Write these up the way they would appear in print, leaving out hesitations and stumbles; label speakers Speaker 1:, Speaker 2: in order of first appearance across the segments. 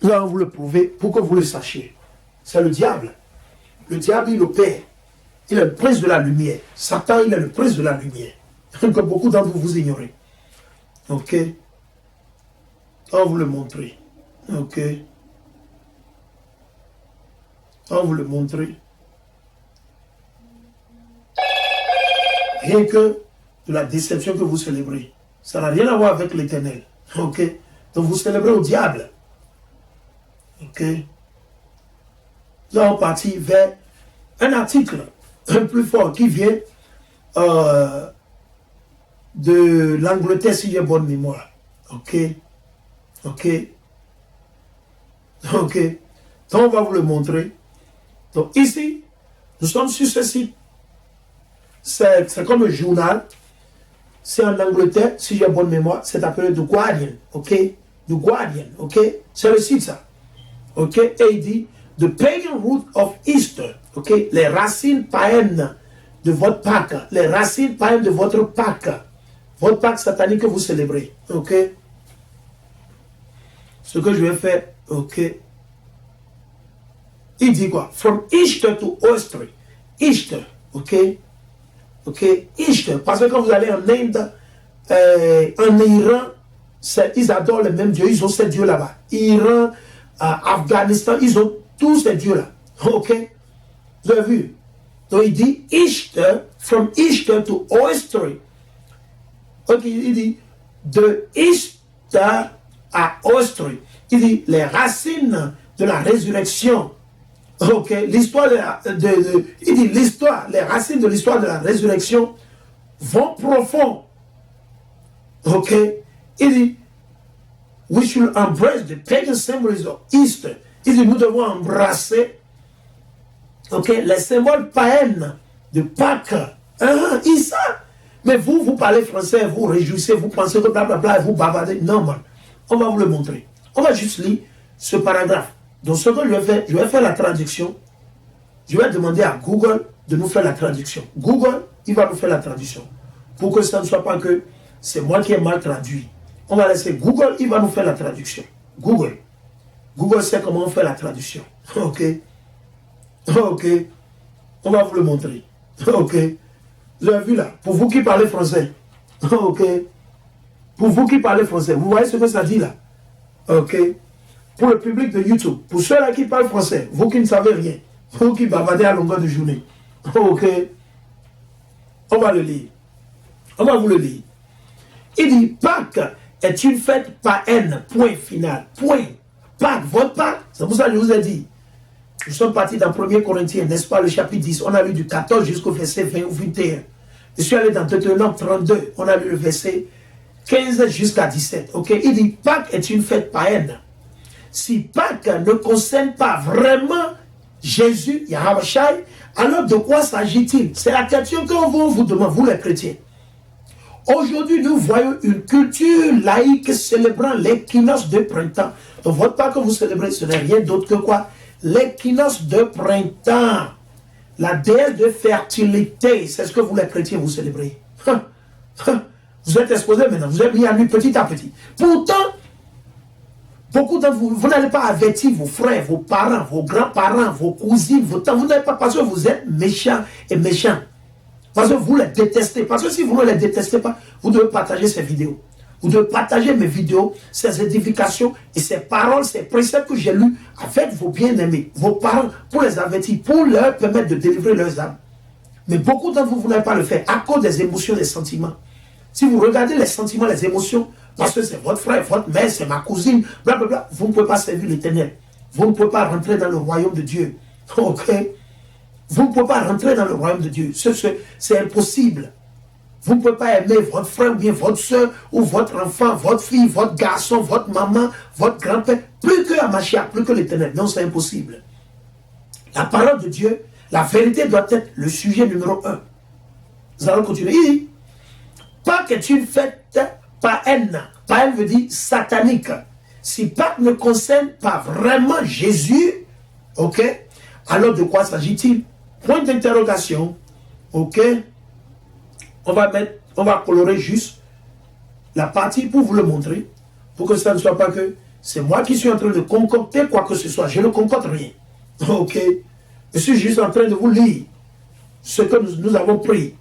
Speaker 1: Nous allons vous le prouver pour que vous le sachiez. C'est le diable. Le diable, il opère. Il est le prince de la lumière. Satan, il est le prince de la lumière. Que beaucoup d'entre vous, vous ignorez. Ok? On va vous le montrer. Ok? On va vous le montrer. Rien que de la déception que vous célébrez. Ça n'a rien à voir avec l'Éternel. Ok? Donc vous célébrez au diable. Ok? Nous allons partir vers un article un plus fort qui vient de l'Angleterre, si j'ai bonne mémoire. Ok? Ok? Ok? Donc on va vous le montrer. Donc ici, nous sommes sur ce site. C'est comme un journal. C'est en Angleterre, si j'ai bonne mémoire, c'est appelé The Guardian. Ok? The Guardian. Ok? C'est le site ça. Ok? Et il dit The pagan root of Easter. Ok? Les racines païennes de votre Pâques. Les racines païennes de votre Pâques. Votre Pâques satanique que vous célébrez. Ok? Ce que je vais faire. Ok? Il dit quoi? From Easter to Oyster. Easter. Ok? Ok? Easter. Parce que quand vous allez en Inde, en Iran, ils adorent les mêmes dieux. Ils ont ces dieux là-bas. Iran, Afghanistan, ils ont tous ces dieux-là. Ok? Vous avez vu? Donc il dit Easter, from Easter to Oyster. Ok, il dit de Easter à Oyster. Il dit les racines de la résurrection. Ok, l'histoire il dit l'histoire, les racines de l'histoire de la résurrection vont profond. Ok, il dit we should embrace the pagan symbols of Easter. Il dit nous devons embrasser, ok, les symboles païens de Pâques. Isa. Mais vous parlez français, vous réjouissez, vous pensez que blablabla, vous bavardez. Non, man. On va vous le montrer. On va juste lire ce paragraphe. Donc, ce que je vais faire la traduction. Je vais demander à Google de nous faire la traduction. Google, il va nous faire la traduction. Pour que ça ne soit pas que c'est moi qui ai mal traduit. On va laisser Google, il va nous faire la traduction. Google. Google sait comment on fait la traduction. Ok. Ok. On va vous le montrer. Ok. Vous avez vu là, pour vous qui parlez français. Ok. Pour vous qui parlez français, vous voyez ce que ça dit là. Ok. Pour le public de YouTube, pour ceux-là qui parlent français, vous qui ne savez rien, vous qui bavardez à longueur de journée. Ok. On va le lire. On va vous le lire. Il dit Pâques est une fête païenne. Point final. Point. Pâques, votre Pâques. C'est pour ça que je vous ai dit. Nous sommes partis dans 1 Corinthiens, n'est-ce pas, le chapitre 10. On a lu du 14 jusqu'au verset 20 ou 21. Je suis allé dans Deutéronome 32. On a lu le verset 15 jusqu'à 17. Ok. Il dit Pâques est une fête païenne. Si Pâques ne concerne pas vraiment Jésus, Yahavashai, alors de quoi s'agit-il? C'est la question qu'on vous demande, vous les chrétiens. Aujourd'hui, nous voyons une culture laïque célébrant l'équinoxe de printemps. Donc, votre Pâques que vous célébrez, ce n'est rien d'autre que quoi? L'équinoxe de printemps. La déesse de fertilité. C'est ce que vous, les chrétiens, vous célébrez. Vous êtes exposés maintenant. Vous êtes mis à nu petit à petit. Pourtant, beaucoup d'entre vous, vous n'allez pas avertir vos frères, vos parents, vos grands-parents, vos cousines, vos tantes. Vous n'allez pas parce que vous êtes méchants et méchants. Parce que vous les détestez. Parce que si vous ne les détestez pas, vous devez partager ces vidéos. Vous devez partager mes vidéos, ces édifications et ces paroles, ces préceptes que j'ai lus avec vos bien-aimés, vos parents, pour les avertir, pour leur permettre de délivrer leurs âmes. Mais beaucoup d'entre vous, vous n'allez pas le faire à cause des émotions, des sentiments. Si vous regardez les sentiments, les émotions, parce que c'est votre frère, votre mère, c'est ma cousine, blablabla, vous ne pouvez pas servir l'Éternel. Vous ne pouvez pas rentrer dans le royaume de Dieu. Ok? Vous ne pouvez pas rentrer dans le royaume de Dieu. C'est impossible. Vous ne pouvez pas aimer votre frère ou bien votre soeur ou votre enfant, votre fille, votre garçon, votre maman, votre grand-père, plus que Mashiach, plus que l'Éternel. Non, c'est impossible. La parole de Dieu, la vérité doit être le sujet numéro 1. Nous allons continuer. Pâques est une fête païenne. Païenne veut dire satanique. Si Pâques ne concerne pas vraiment Jésus, ok, alors de quoi s'agit-il? Point d'interrogation. Ok. On va colorer juste la partie pour vous le montrer. Pour que ça ne soit pas que c'est moi qui suis en train de concocter quoi que ce soit. Je ne concocte rien. Ok? Je suis juste en train de vous lire ce que nous avons pris.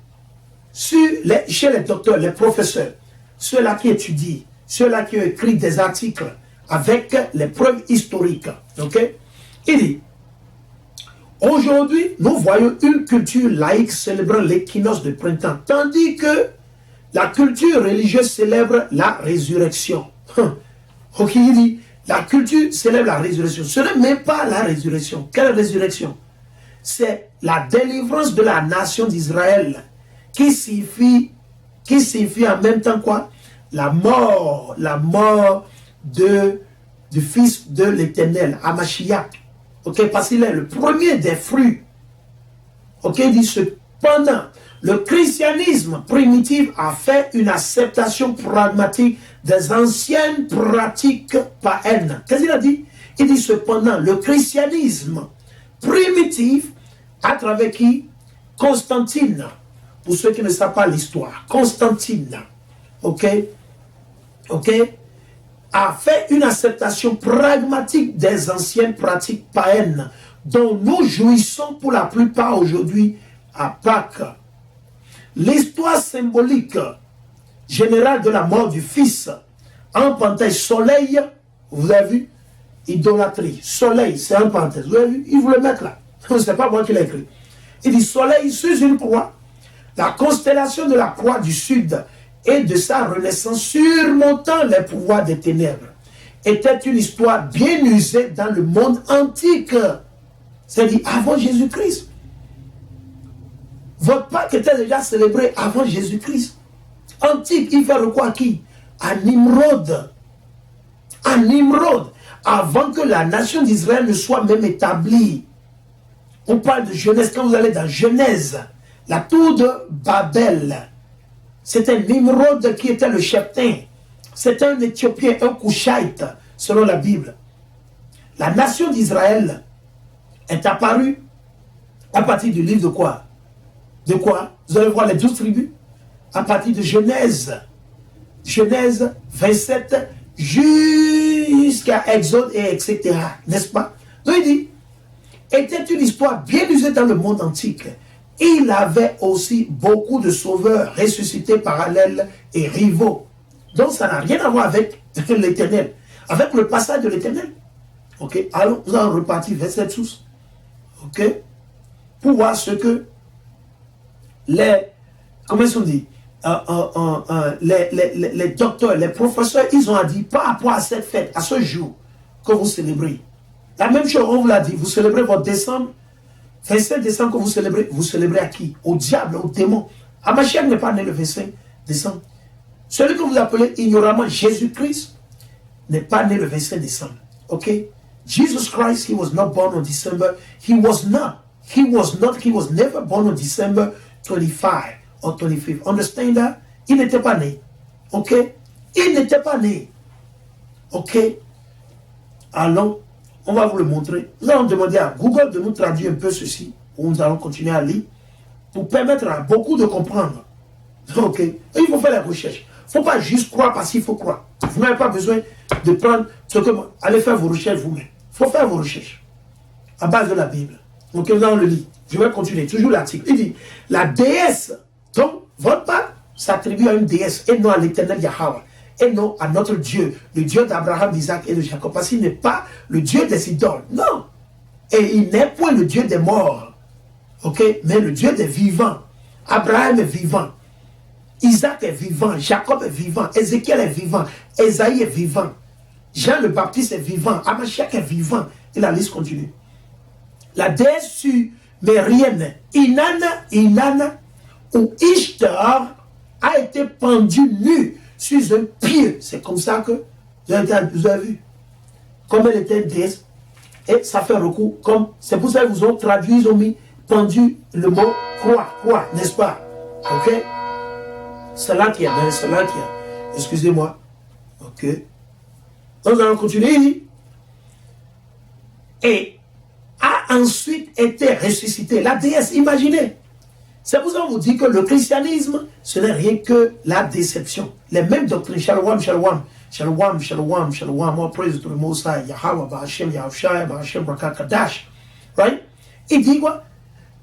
Speaker 1: Chez les docteurs, les professeurs, ceux-là qui étudient, ceux-là qui ont écrit des articles avec les preuves historiques. Ok? Il dit, aujourd'hui, nous voyons une culture laïque célébrant l'équinoxe de printemps, tandis que la culture religieuse célèbre la résurrection. Ok, il dit, la culture célèbre la résurrection. Ce n'est même pas la résurrection. Quelle résurrection? C'est la délivrance de la nation d'Israël qui signifie en même temps quoi? La mort du Fils de l'Éternel, Hamashiach. Ok, parce qu'il est le premier des fruits. Ok, il dit cependant, le christianisme primitif a fait une acceptation pragmatique des anciennes pratiques païennes. Qu'est-ce qu'il a dit? Il dit cependant, le christianisme primitif, à travers qui? Constantine. Pour ceux qui ne savent pas l'histoire, Constantine, ok, a fait une acceptation pragmatique des anciennes pratiques païennes dont nous jouissons pour la plupart aujourd'hui à Pâques. L'histoire symbolique générale de la mort du Fils en parenthèse soleil, vous avez vu, idolâtrie, soleil, c'est en parenthèse, vous avez vu, il vous le met là, c'est pas moi qui l'ai écrit. Il dit soleil sur une croix, la constellation de la croix du sud et de sa renaissance surmontant les pouvoirs des ténèbres était une histoire bien usée dans le monde antique, c'est-à-dire avant Jésus-Christ. Votre Pâques était déjà célébré avant Jésus-Christ. Antique, il fait recours à qui? À Nimrod. À Nimrod. Avant que la nation d'Israël ne soit même établie. On parle de Genèse. Quand vous allez dans Genèse, la tour de Babel, c'était Nimrod qui était le cheptain. C'était un Éthiopien, un Couchaïte, selon la Bible. La nation d'Israël est apparue à partir du livre de quoi? De quoi? Vous allez voir les 12 tribus. À partir de Genèse. Genèse 27 jusqu'à Exode et etc. N'est-ce pas? Donc il dit, était une histoire bien usée dans le monde antique. Il avait aussi beaucoup de sauveurs ressuscités parallèles et rivaux. Donc ça n'a rien à voir avec l'Éternel. Avec le passage de l'Éternel. Ok? Alors nous allons repartir verset 12. Ok? Pour voir ce que comment est-ce qu'on dit? Les docteurs, les professeurs, ils ont dit par rapport à cette fête, à ce jour que vous célébrez. La même chose, on vous l'a dit, vous célébrez votre décembre, 27 décembre que vous célébrez à qui? Au diable, au démon. Hamashiach n'est pas né le 25 décembre. Celui que vous appelez ignoramment Jésus-Christ n'est pas né le 25 décembre. Ok? Jesus Christ, he was not born on December. He was never born on December 25 or 25th. Understand that? Il n'était pas né. Ok? Il n'était pas né. Ok? Allons, on va vous le montrer. Nous allons demander à Google de nous traduire un peu ceci. Nous allons continuer à lire pour permettre à beaucoup de comprendre. Ok? Et il faut faire la recherche. Il ne faut pas juste croire parce qu'il faut croire. Vous n'avez pas besoin de prendre ce que moi. Allez faire vos recherches vous-même. Il faut faire vos recherches à base de la Bible. Donc nous allons le lire. Je vais continuer. Toujours l'article. Il dit, la déesse, donc votre Pâques s'attribue à une déesse et non à l'éternel Yahweh. Et non à notre Dieu, le Dieu d'Abraham, d'Isaac et de Jacob. Parce qu'il n'est pas le Dieu des idoles. Non. Et il n'est point le Dieu des morts. Ok? Mais le Dieu des vivants. Abraham est vivant. Isaac est vivant. Jacob est vivant. Ézéchiel est vivant. Ésaïe est vivant. Jean le Baptiste est vivant. Hamashiach est vivant. Et la liste continue. La déesse sumérienne Inanna ou Ishtar a été pendue nue sur un pied. C'est comme ça que vous avez vu. Comme elle était une déesse. Et ça fait recours comme. C'est pour ça qu'ils vous ont traduit, ils ont mis pendu le mot croix, n'est-ce pas? Ok? C'est là qu'il y a, c'est là qu'il y a. Excusez-moi. Ok? Donc, nous allons continuer. Et a ensuite été ressuscité. La déesse, imaginez. C'est pour ça qu'on vous dit que le christianisme, ce n'est rien que la déception. Les mêmes doctrines, shalom, Shalom, shalom, shalom. More praise to the Most High. Yahweh, Bahashem, Yahushua, Bahashem, Brakakadash. Right? Il dit quoi?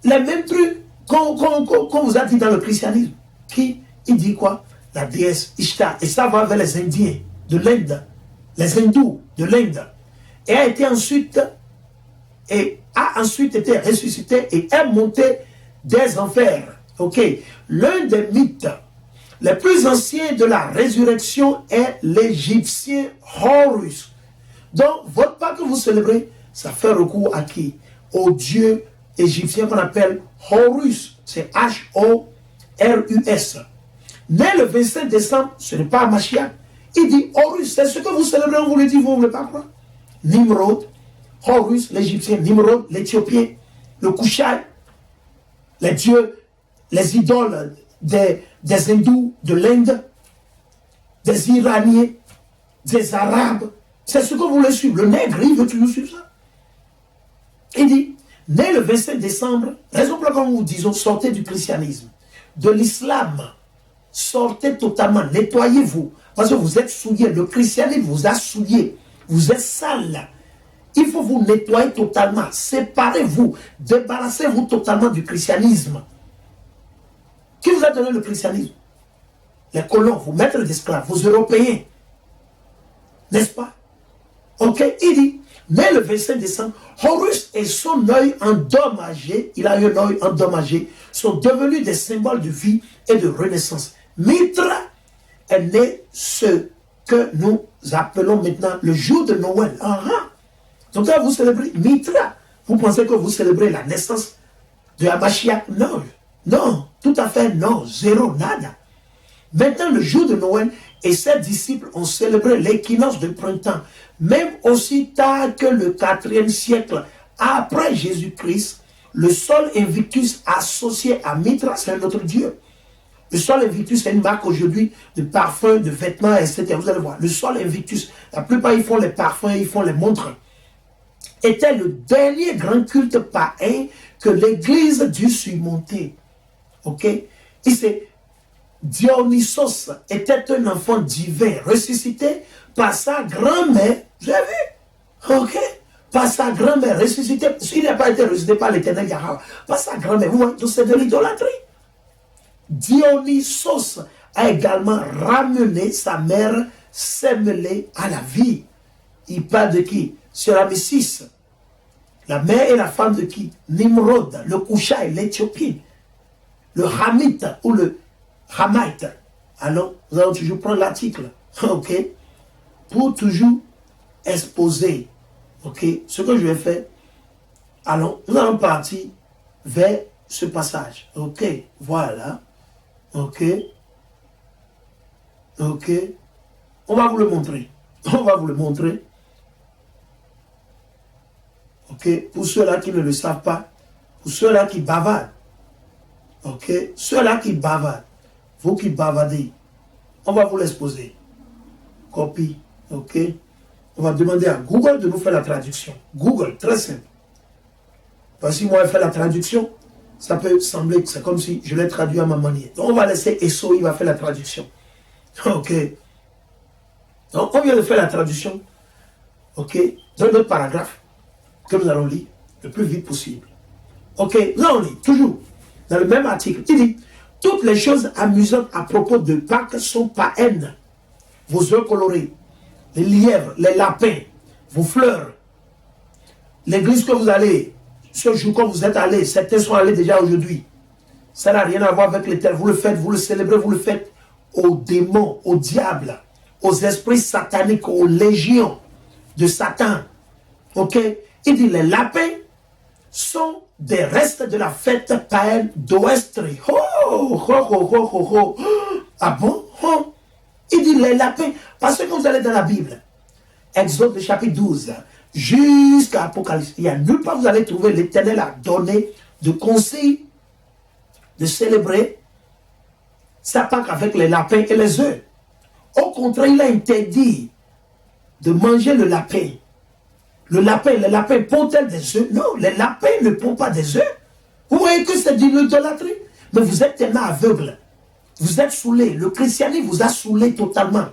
Speaker 1: Les mêmes trucs qu'on vous a dit dans le christianisme. Il dit quoi? La déesse Ishtar. Et ça va vers les Indiens de l'Inde. Les hindous de l'Inde. Et a ensuite été ressuscité et est monté des enfers. Ok. L'un des mythes les plus anciens de la résurrection est l'Égyptien Horus. Donc, votre Pâques que vous célébrez, ça fait recours à qui? Au dieu égyptien qu'on appelle Horus. C'est H-O-R-U-S. Né le 25 décembre, ce n'est pas Mashiach. Il dit Horus, c'est ce que vous célébrez, on vous le dit, vous ne voulez pas croire. Nimrod, Horus, l'Égyptien, Nimrod, l'Éthiopien, le Kushai, les dieux, les idoles des hindous de l'Inde, des Iraniens, des Arabes. C'est ce que vous voulez suivre. Le nègre, il veut toujours suivre ça. Il dit, né le 25 décembre, raison pour laquelle nous disons, sortez du christianisme, de l'islam, sortez totalement, nettoyez-vous, parce que vous êtes souillés, le christianisme vous a souillé, vous êtes sale. Il faut vous nettoyer totalement, séparez-vous, débarrassez-vous totalement du christianisme. Qui vous a donné le christianisme? Les colons, vos maîtres d'esclaves, vos Européens. N'est-ce pas? Ok, il dit, né le 25 décembre, Horus et son œil endommagé, il a eu un œil endommagé, sont devenus des symboles de vie et de renaissance. Mitra est né ce que nous appelons maintenant le jour de Noël. Donc là, vous célébrez Mitra. Vous pensez que vous célébrez la naissance de Hamashiach? Non, non, tout à fait non, zéro, nada. Maintenant, le jour de Noël, et ses disciples ont célébré l'équinoxe de printemps, même aussi tard que le 4e siècle après Jésus-Christ. Le sol Invictus associé à Mitra, c'est un autre dieu. Le sol Invictus, c'est une marque aujourd'hui de parfums, de vêtements, etc. Vous allez voir, le sol Invictus, la plupart ils font les parfums, ils font les montres, était le dernier grand culte païen que l'Église dut surmonter. Ok? Et c'est Dionysos était un enfant divin ressuscité par sa grand-mère. Vous avez vu? Ok? Par sa grand-mère ressuscité. Il n'a pas été ressuscité par l'Éternel Yahweh. Par sa grand-mère. Vous voyez? Donc c'est de l'idolâtrie. Dionysos a également ramené sa mère Sémélé à la vie. Il parle de qui? C'est la Mésis. La mère et la femme de qui? Nimrod, le Kushai, l'Éthiopien, le Hamite ou le Hamite. Alors, nous allons toujours prendre l'article, ok, pour toujours exposer, ok, ce que je vais faire. Alors, nous allons partir vers ce passage, ok, voilà, ok, ok, on va vous le montrer, on va vous le montrer. Ok, pour ceux-là qui ne le savent pas, pour ceux-là qui bavardent, ok, ceux-là qui bavardent, vous qui bavardez, on va vous l'exposer. Copie, ok. On va demander à Google de nous faire la traduction. Google, très simple. Parce que moi, je fais la traduction, ça peut sembler que c'est comme si je l'ai traduit à ma manière. Donc, on va laisser Esso, il va faire la traduction. Ok. Donc, on vient de faire la traduction, ok, dans notre paragraphe que nous allons lire le plus vite possible. Ok, là on lit, toujours, dans le même article, il dit, toutes les choses amusantes à propos de Pâques sont païennes. Vos œufs colorés, les lièvres, les lapins, vos fleurs, l'église que vous allez, ce jour que vous êtes allés, certains sont allés déjà aujourd'hui. Ça n'a rien à voir avec l'éternel, vous le faites, vous le célébrez, vous le faites aux démons, au diable, aux esprits sataniques, aux légions de Satan. Ok? Il dit, les lapins sont des restes de la fête païenne d'Ouestri. Ah bon? Il dit, les lapins, parce que quand vous allez dans la Bible, Exode chapitre 12, jusqu'à Apocalypse, il n'y a nulle part où vous allez trouver l'Éternel a donné de conseils de célébrer sa Pâque avec les lapins et les œufs. Au contraire, il a interdit de manger le lapin. Le lapin, les lapins pondent-elles des œufs? Non, les lapins ne pondent pas des œufs. Vous voyez que c'est de l'idolâtrie? Mais vous êtes tellement aveugle. Vous êtes saoulé. Le christianisme vous a saoulé totalement.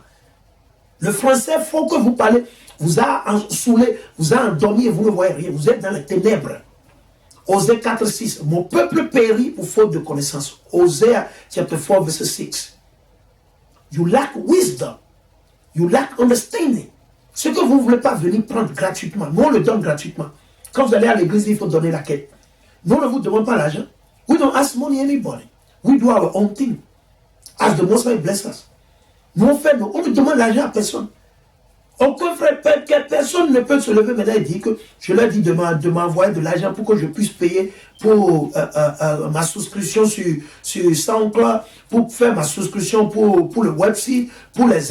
Speaker 1: Le français, faut que vous parlez, vous a saoulé, vous a endormi et vous ne voyez rien. Vous êtes dans les ténèbres. Osée 4, 6. Mon peuple périt pour faute de connaissance. Osée chapter 4, verset 6. You lack wisdom. You lack understanding. Ce que vous ne voulez pas venir prendre gratuitement, nous on le donne gratuitement. Quand vous allez à l'église, il faut donner la quête. Nous on ne vous demande pas l'argent. We don't ask money anybody. We do our own thing. As the Most High bless us. Nous on ne demande l'argent à personne. Aucun frère, personne ne peut se lever maintenant et dire que je leur dis de m'envoyer de l'argent pour que je puisse payer pour ma souscription sur SoundCloud, pour faire ma souscription pour le website, pour les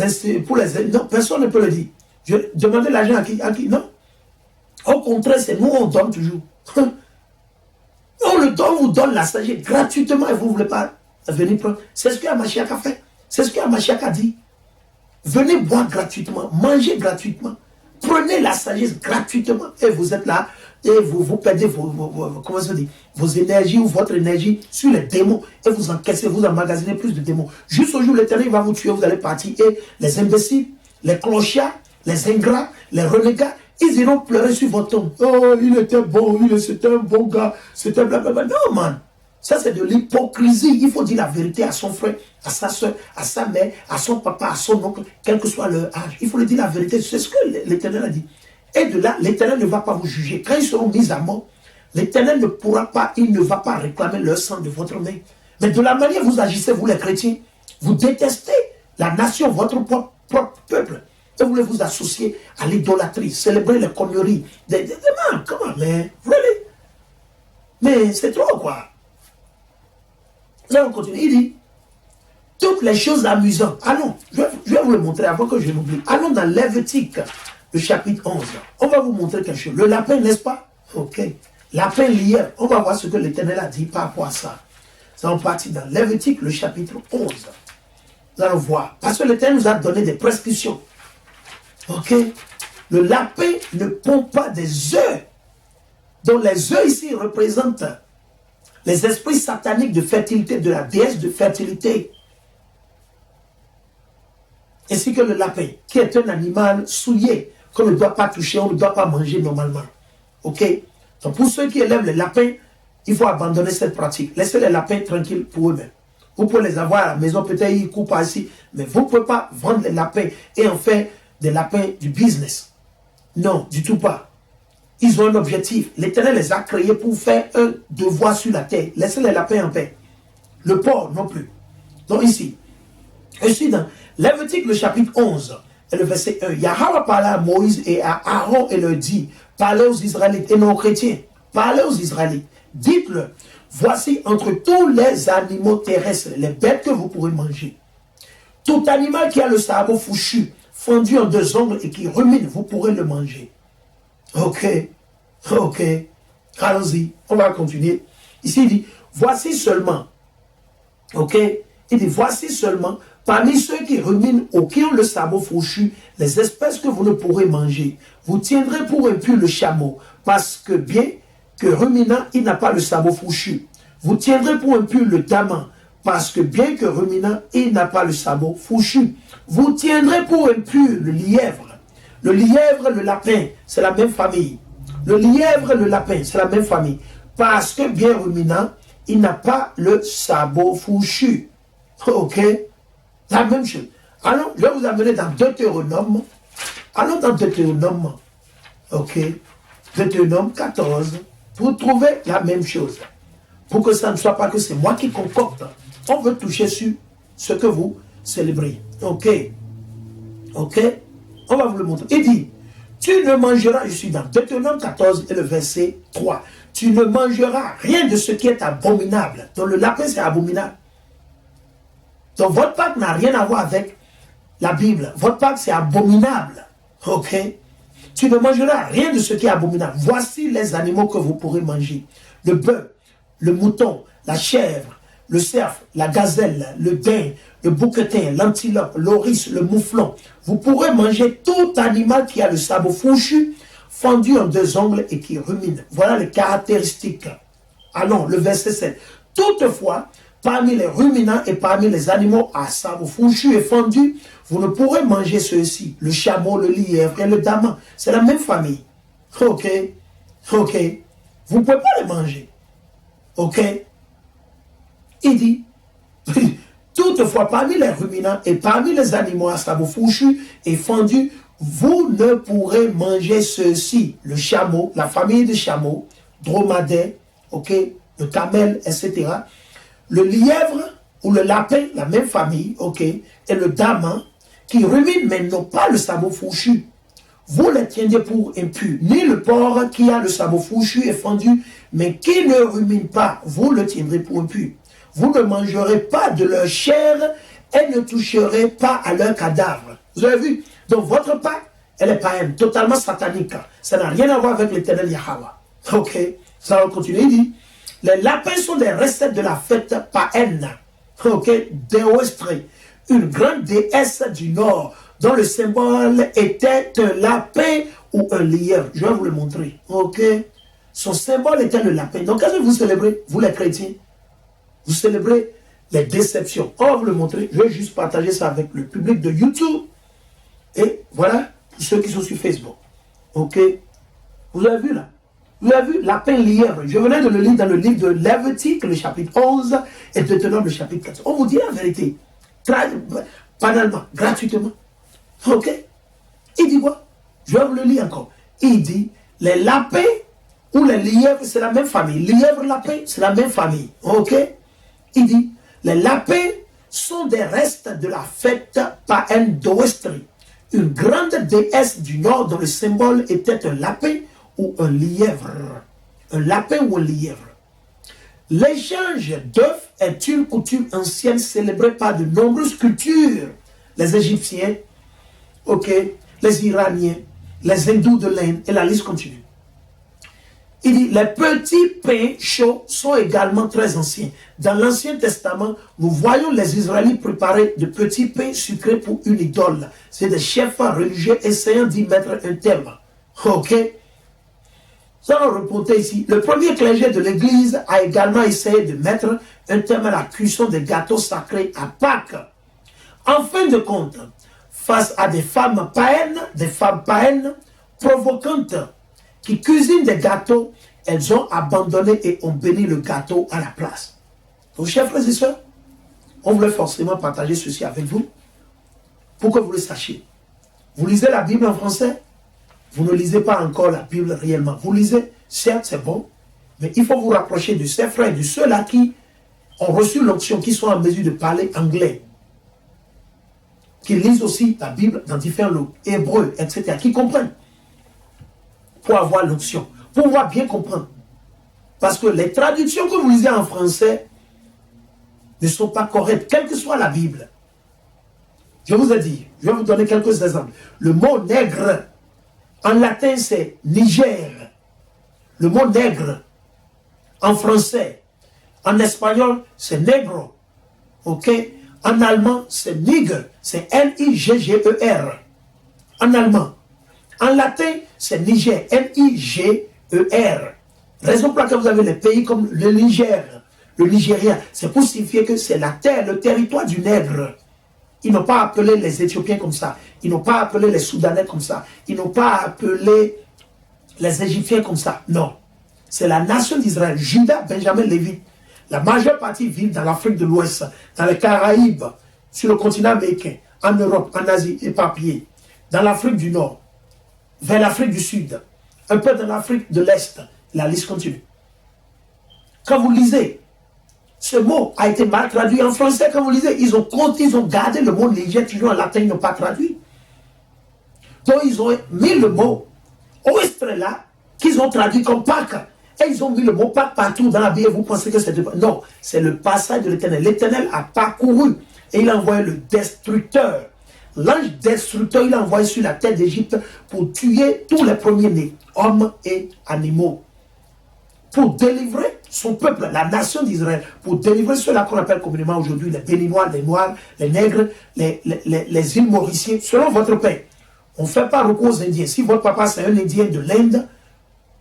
Speaker 1: non, personne ne peut le dire. Je demandais l'argent à qui? Non. Au contraire, c'est nous, on donne toujours. On vous donne la sagesse gratuitement et vous ne voulez pas venir prendre. C'est ce que Mashiach a fait. C'est ce que Mashiach a dit. Venez boire gratuitement, mangez gratuitement, prenez la sagesse gratuitement et vous êtes là et vous perdez vos énergies ou votre énergie sur les démons et vous encaissez, vous emmagasinez plus de démons. Juste au jour où l'Éternel va vous tuer, vous allez partir et les imbéciles, les clochards, les ingrats, les renégats, ils iront pleurer sur votre tombe. Oh, il était bon, c'était un bon gars, c'était blablabla. Non, man. Ça, c'est de l'hypocrisie. Il faut dire la vérité à son frère, à sa soeur, à sa mère, à son papa, à son oncle, quel que soit leur âge. Il faut le dire la vérité. C'est ce que l'Éternel a dit. Et de là, l'Éternel ne va pas vous juger. Quand ils seront mis à mort, l'Éternel ne pourra pas, il ne va pas réclamer leur sang de votre main. Mais de la manière vous agissez, vous les chrétiens, vous détestez la nation, votre propre peuple. Et vous voulez vous associer à l'idolâtrie, célébrer les conneries. Man, come on, man. Really? Mais c'est trop, quoi. Là, on continue. Il dit, toutes les choses amusantes. Allons, je vais vous le montrer avant que je l'oublie. Allons dans Lévitique, le chapitre 11. On va vous montrer quelque chose. Le lapin, n'est-ce pas? Ok. Lapin lièvre. On va voir ce que l'Éternel a dit par rapport à ça. Ça, on partit dans Lévitique, le chapitre 11. Nous allons voir. Parce que l'Éternel nous a donné des prescriptions. Ok. Le lapin ne pond pas des œufs. Donc les œufs ici représentent les esprits sataniques de fertilité, de la déesse de fertilité. Ainsi que le lapin, qui est un animal souillé, qu'on ne doit pas toucher, on ne doit pas manger normalement. Ok? Donc pour ceux qui élèvent les lapins, il faut abandonner cette pratique. Laissez les lapins tranquilles pour eux-mêmes. Vous pouvez les avoir à la maison, peut-être ils coupent ici, mais vous ne pouvez pas vendre les lapins et en faire des lapins du business. Non, du tout pas. Ils ont un objectif. L'Éternel les a créés pour faire un devoir sur la terre. Laissez les lapins en paix. Le porc non plus. Donc ici, je suis dans Lévitique, le chapitre 11, et le verset 1. Yahweh parla à Moïse et à Aaron et leur dit, parlez aux Israélites et non aux chrétiens. Parlez aux Israélites. Dites-le, voici entre tous les animaux terrestres, les bêtes que vous pourrez manger. Tout animal qui a le sabot fourchu, fendu en deux ongles et qui rumine, vous pourrez le manger. Ok, ok, allons-y, on va continuer. Ici, il dit, voici seulement, ok, il dit, voici seulement, parmi ceux qui ruminent ou qui ont le sabot fourchu, les espèces que vous ne pourrez manger. Vous tiendrez pour impur le chameau, parce que bien que ruminant, il n'a pas le sabot fourchu. Vous tiendrez pour impur le daman, parce que bien que ruminant, il n'a pas le sabot fourchu. Vous tiendrez pour impur le lièvre. Le lièvre, le lapin, c'est la même famille. Le lièvre, le lapin, c'est la même famille. Parce que bien ruminant, il n'a pas le sabot fourchu. Ok? La même chose. Allons, je vais vous amener dans Deutéronome. Allons dans Deutéronome. Ok? Deutéronome 14. Pour trouver la même chose. Pour que ça ne soit pas que c'est moi qui concocte. On veut toucher sur ce que vous célébrez. Ok? Ok? On va vous le montrer. Il dit, tu ne mangeras, je suis dans Deutéronome 14 et le verset 3. Tu ne mangeras rien de ce qui est abominable. Donc le lapin c'est abominable. Donc votre Pâque n'a rien à voir avec la Bible. Votre Pâque c'est abominable. Ok? Tu ne mangeras rien de ce qui est abominable. Voici les animaux que vous pourrez manger. Le bœuf, le mouton, la chèvre, le cerf, la gazelle, le daim, le bouquetin, l'antilope, l'oryx, le mouflon. Vous pourrez manger tout animal qui a le sabot fourchu, fendu en deux ongles et qui rumine. Voilà les caractéristiques. Allons, le verset 7. Toutefois, parmi les ruminants et parmi les animaux à sabots fourchus et fendus, vous ne pourrez manger ceux-ci, le chameau, le lièvre et le daman. C'est la même famille. Ok, ok. Vous ne pouvez pas les manger. Ok. Il dit, toutefois, parmi les ruminants et parmi les animaux à sabots fourchus et fendus, vous ne pourrez manger ceux-ci, le chameau, la famille des chameaux, dromadaire, ok, le camel, etc. Le lièvre ou le lapin, la même famille, ok, et le daman, qui ruminent mais n'ont pas le sabot fourchu. Vous les tiendrez pour impurs. Ni le porc qui a le sabot fourchu et fendu, mais qui ne rumine pas, vous le tiendrez pour impur. Vous ne mangerez pas de leur chair et ne toucherez pas à leur cadavre. Vous avez vu? Donc votre Pâque, elle est païenne, totalement satanique. Ça n'a rien à voir avec l'éternel Yahweh. Ok, ça va continuer, il dit, les lapins sont des recettes de la fête païenne. Ok, d'Eostré, une grande déesse du Nord, dont le symbole était un lapin ou un lièvre. Je vais vous le montrer. Ok, son symbole était le lapin. Donc, qu'est-ce que vous célébrez, vous les chrétiens? Vous célébrez les déceptions. On va vous le montrer. Je vais juste partager ça avec le public de YouTube. Et voilà, pour ceux qui sont sur Facebook. Ok, vous avez vu là? Vous avez vu, lapin lièvre. Je venais de le lire dans le livre de Lévitique, le chapitre 11, et Deutéronome, le chapitre 4. On vous dit la vérité. Banalement, gratuitement. Ok? Il dit quoi? Je vais vous le lire encore. Il dit, les lapins ou les lièvres, c'est la même famille. Lièvre, lapin, c'est la même famille. Ok? Il dit, les lapins sont des restes de la fête païenne d'Ouestri, une grande déesse du Nord dont le symbole était un lapin ou un lièvre. Un lapin ou un lièvre. L'échange d'œufs est une coutume ancienne célébrée par de nombreuses cultures. Les Égyptiens, ok, les Iraniens, les Hindous de l'Inde, et la liste continue. Il dit, les petits pains chauds sont également très anciens. Dans l'Ancien Testament, nous voyons les Israélites préparer de petits pains sucrés pour une idole. C'est des chefs religieux essayant d'y mettre un terme. Ok? Ça va reporter ici. Le premier clergé de l'Église a également essayé de mettre un terme à la cuisson des gâteaux sacrés à Pâques. En fin de compte, face à des femmes païennes provocantes, qui cuisinent des gâteaux, elles ont abandonné et ont béni le gâteau à la place. Donc, chers frères et sœurs, on voulait forcément partager ceci avec vous pour que vous le sachiez. Vous lisez la Bible en français, vous ne lisez pas encore la Bible réellement. Vous lisez, certes c'est bon, mais il faut vous rapprocher de ces frères et de ceux-là qui ont reçu l'onction, qui sont en mesure de parler anglais, qui lisent aussi la Bible dans différents langues, hébreu, etc., qui comprennent, pour avoir l'onction, pour pouvoir bien comprendre. Parce que les traductions que vous lisez en français ne sont pas correctes, quelle que soit la Bible. Je vous ai dit, je vais vous donner quelques exemples. Le mot nègre, en latin c'est Niger. Le mot nègre, en français, en espagnol c'est negro. Ok? En allemand c'est nigger, c'est N-I-G-G-E-R. En allemand. En latin, c'est Niger, N-I-G-E-R. Raison pour laquelle vous avez les pays comme le Niger, le Nigeria, c'est pour signifier que c'est la terre, le territoire du nègre. Ils n'ont pas appelé les Éthiopiens comme ça. Ils n'ont pas appelé les Soudanais comme ça. Ils n'ont pas appelé les Égyptiens comme ça. Non. C'est la nation d'Israël, Juda, Benjamin, Lévi. La majeure partie vivent dans l'Afrique de l'Ouest, dans les Caraïbes, sur le continent américain, en Europe, en Asie, éparpillés, dans l'Afrique du Nord, vers l'Afrique du Sud, un peu dans l'Afrique de l'Est. La liste continue. Quand vous lisez, ce mot a été mal traduit en français. Quand vous lisez, ils ont gardé le mot Niger, toujours en latin, ils n'ont pas traduit. Donc ils ont mis le mot Ouestre là, qu'ils ont traduit comme Pâques. Et ils ont mis le mot Pâques partout dans la Bible. Vous pensez que c'est... Non, c'est le passage de l'Éternel. L'Éternel a parcouru et il a envoyé le destructeur. L'ange destructeur, il a envoyé sur la terre d'Égypte pour tuer tous les premiers-nés, hommes et animaux. Pour délivrer son peuple, la nation d'Israël, pour délivrer ceux-là qu'on appelle communément aujourd'hui les Béninois, les Noirs, les Nègres, les îles Mauriciens, selon votre père. On ne fait pas recours aux Indiens. Si votre papa c'est un Indien de l'Inde,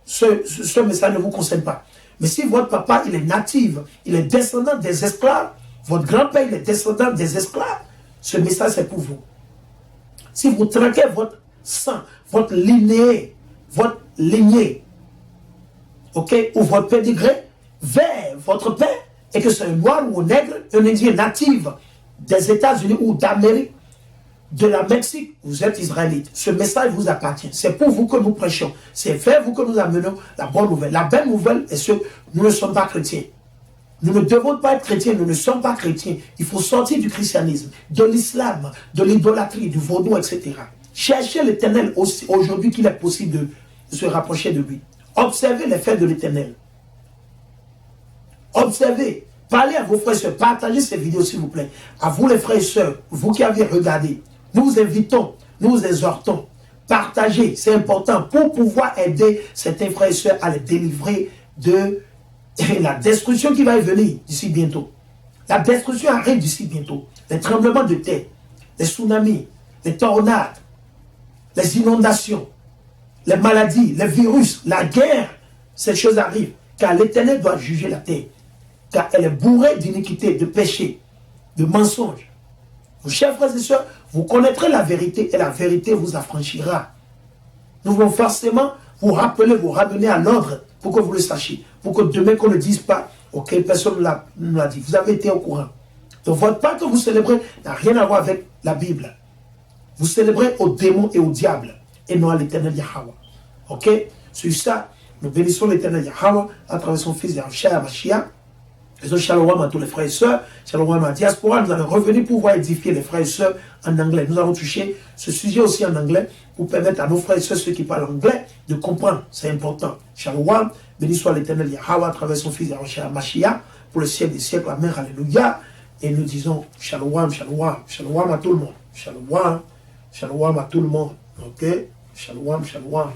Speaker 1: ce message ne vous concerne pas. Mais si votre papa, il est natif, il est descendant des esclaves, votre grand-père, il est descendant des esclaves, ce message, c'est pour vous. Si vous tranquez votre sang, votre lignée, ok, ou votre pédigré vers votre père, et que c'est un noir ou un nègre, un indien natif des États-Unis ou d'Amérique, de la Mexique, vous êtes israélite. Ce message vous appartient. C'est pour vous que nous prêchons. C'est vers vous que nous amenons la bonne nouvelle. La belle nouvelle est que nous ne sommes pas chrétiens. Nous ne devons pas être chrétiens, nous ne sommes pas chrétiens. Il faut sortir du christianisme, de l'islam, de l'idolâtrie, du vaudou, etc. Cherchez l'Éternel aujourd'hui qu'il est possible de se rapprocher de lui. Observez les faits de l'Éternel. Observez. Parlez à vos frères et sœurs. Partagez ces vidéos, s'il vous plaît. À vous, les frères et sœurs, vous qui avez regardé, nous vous invitons, nous vous exhortons. Partagez, c'est important pour pouvoir aider certains frères et sœurs à les délivrer de la destruction qui va venir d'ici bientôt. La destruction arrive d'ici bientôt. Les tremblements de terre, les tsunamis, les tornades, les inondations, les maladies, les virus, la guerre, ces choses arrivent. Car l'Éternel doit juger la terre. Car elle est bourrée d'iniquité, de péché, de mensonges. Vos chers frères et sœurs, vous connaîtrez la vérité et la vérité vous affranchira. Nous voulons forcément vous rappeler, vous ramener à l'ordre pour que vous le sachiez. Pour que demain qu'on ne dise pas, ok, personne ne l'a dit. Vous avez été au courant. Donc votre Pâque que vous célébrez n'a rien à voir avec la Bible. Vous célébrez aux démons et au diable et non à l'Éternel Yahweh. Ok? Sur ça, nous bénissons l'Éternel Yahweh à travers son fils Yahushua Mashiach. Et shalom à tous les frères et sœurs, shalom à la diaspora. Nous allons revenir pour pouvoir édifier les frères et sœurs en anglais. Nous allons toucher ce sujet aussi en anglais pour permettre à nos frères et sœurs, ceux qui parlent anglais, de comprendre. C'est important. Shalom, béni soit l'Éternel Yahweh à travers son fils Yahushua Mashiach pour le siècle des siècles. Amen, alléluia. Et nous disons shalom, shalom, shalom à tout le monde. Shalom, shalom à tout le monde. Ok? Shalom, shalom.